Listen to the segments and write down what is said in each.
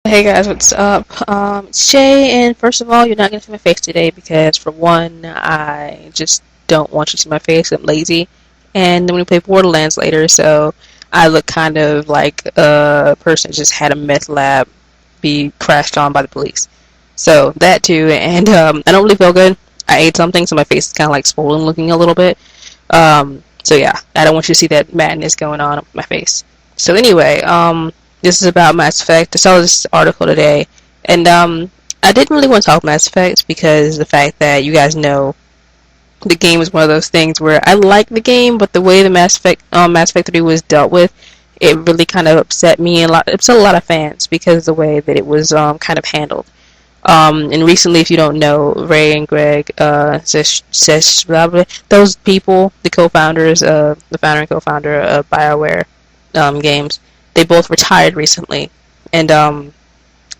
Hey guys, what's up? It's Jay, and first of all, you're not gonna see my face today because, for one, I just don't want you to see my face. I'm lazy, and then we play Borderlands later, so I look kind of like a person who just had a meth lab be crashed on by the police. So that too, and I don't really feel good. I ate something, so my face is kind of like swollen looking a little bit. So yeah, I don't want you to see that madness going on with my face. So anyway, this is about Mass Effect. I saw this article today, and I didn't really want to talk Mass Effect because the fact that you guys know the game is one of those things where I like the game, but the way the Mass Effect 3 was dealt with, it really kind of upset me and upset a lot of fans because of the way that it was kind of handled. And recently, if you don't know, Ray and Greg, blah, blah, those people, the co-founders, the founder and co-founder of Bioware games, they both retired recently. And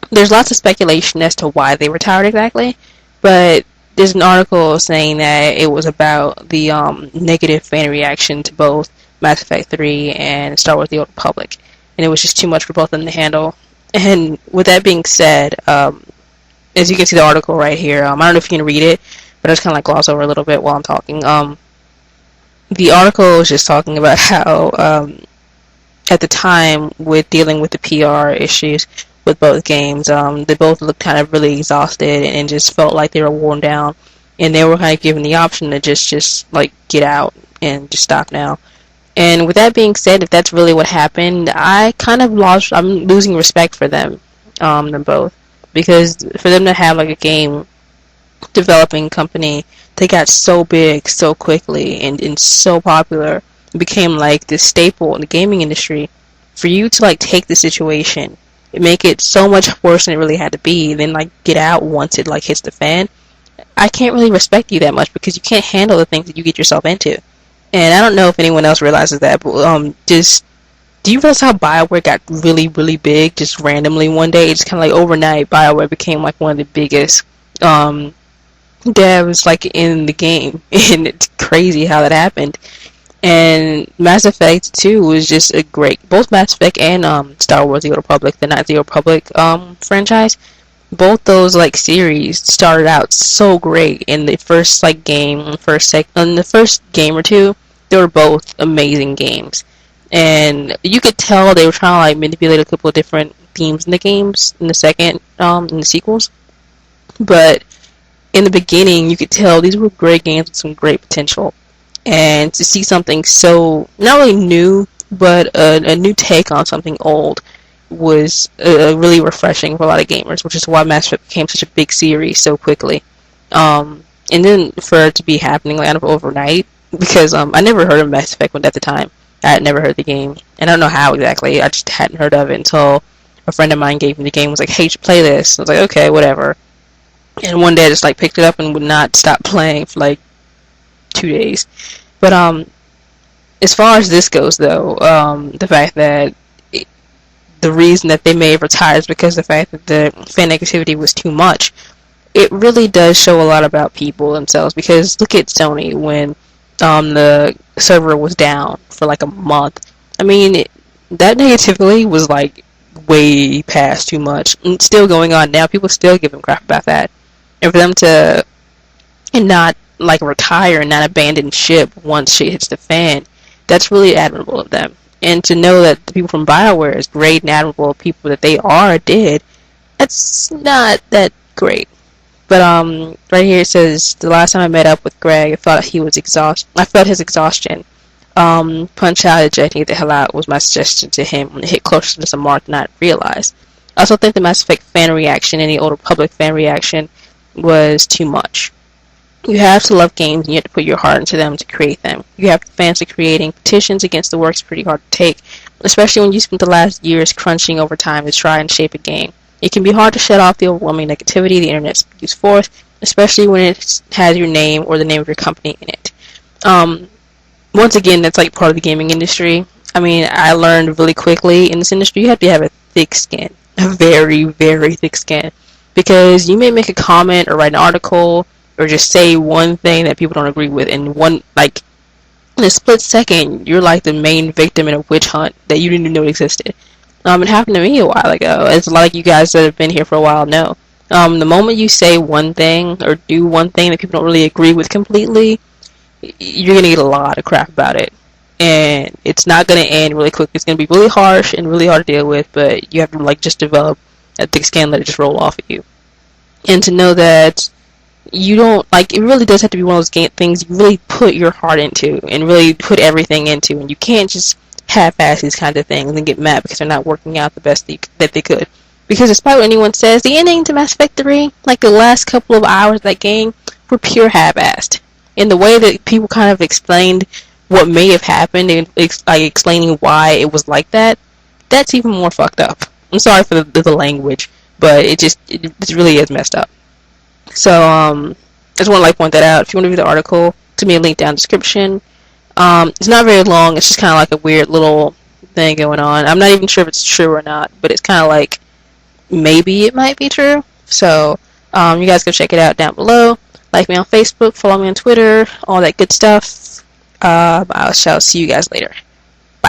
there's lots of speculation as to why they retired exactly, but there's an article saying that it was about the negative fan reaction to both Mass Effect 3 and Star Wars The Old Republic. And it was just too much for both of them to handle. And with that being said, as you can see the article right here, I don't know if you can read it, but I just kind of like gloss over a little bit while I'm talking. The article is just talking about how at the time with dealing with the PR issues with both games, they both looked kind of really exhausted and just felt like they were worn down, and they were kind of given the option to just like get out and just stop now. And with that being said, if that's really what happened, I'm losing respect for them both, because for them to have like a game developing company that got so big so quickly and so popular, it became like this staple in the gaming industry, for you to like take the situation and make it so much worse than it really had to be, and then like get out once it like hits the fan, I can't really respect you that much because you can't handle the things that you get yourself into. And I don't know if anyone else realizes that, but just do you realize how Bioware got really, really big just randomly one day? It's kind of like overnight, Bioware became like one of the biggest devs like in the game, and it's crazy how that happened. And Mass Effect 2 was just a great, both Mass Effect and Star Wars The Old Republic, the not The Old Republic franchise, both those like series started out so great. In the first like game, in the first game or two, they were both amazing games. And you could tell they were trying to like manipulate a couple of different themes in the games in the second in the sequels. But in the beginning, you could tell these were great games with some great potential. And to see something so not really new, but a new take on something old was really refreshing for a lot of gamers, which is why Mass Effect became such a big series so quickly. And then for it to be happening like, out of overnight, because I never heard of Mass Effect at the time. I had never heard the game, and I don't know how exactly. I just hadn't heard of it until a friend of mine gave me the game. Was like, "Hey, you should play this." I was like, "Okay, whatever." And one day I just like picked it up and would not stop playing for like 2 days. But as far as this goes, though, the fact that the reason that they may have retired is because the fact that the fan negativity was too much. It really does show a lot about people themselves. Because look at Sony when the server was down for like a month. I mean, that negativity was like way past too much. And it's still going on now. People still give them crap about that. And for them to not like retire and not abandon ship once shit hits the fan, that's really admirable of them. And to know that the people from BioWare, as great and admirable people that they did, that's not that great. But right here it says, the last time I met up with Greg, I felt he was exhausted. I felt his exhaustion. Punch out, ejecting the hell out was my suggestion to him when it hit closer to some mark than I realized. I also think the Mass Effect fan reaction and the Old Republic fan reaction was too much. You have to love games and you have to put your heart into them to create them. You have fans to creating petitions against the work's pretty hard to take, especially when you spent the last years crunching over time to try and shape a game. It can be hard to shut off the overwhelming negativity the internet spews forth, especially when it has your name or the name of your company in it. Once again, that's like part of the gaming industry. I mean, I learned really quickly in this industry you have to have a thick skin, a very, very thick skin, because you may make a comment or write an article or just say one thing that people don't agree with, and in a split second, you're like the main victim in a witch hunt that you didn't even know existed. It happened to me a while ago. It's a lot of you guys that have been here for a while know. The moment you say one thing or do one thing that people don't really agree with completely, you're gonna get a lot of crap about it, and it's not gonna end really quick. It's gonna be really harsh and really hard to deal with, but you have to like just develop a thick skin, let it just roll off of you, and to know that you don't like. It really does have to be one of those things you really put your heart into and really put everything into, and you can't just half-ass these kinds of things and get mad because they're not working out the best that they could. Because despite what anyone says, the ending to Mass Effect 3, like the last couple of hours of that game, were pure half-assed. In the way that people kind of explained what may have happened and like explaining why it was like that, that's even more fucked up. I'm sorry for the language, but it really is messed up. So I just want to like point that out. If you want to read the article, to me a link down in the description. It's not very long. It's just kind of like a weird little thing going on. I'm not even sure if it's true or not, but it's kind of like maybe it might be true. So you guys go check it out down below. Like me on Facebook, follow me on Twitter, all that good stuff. I shall see you guys later.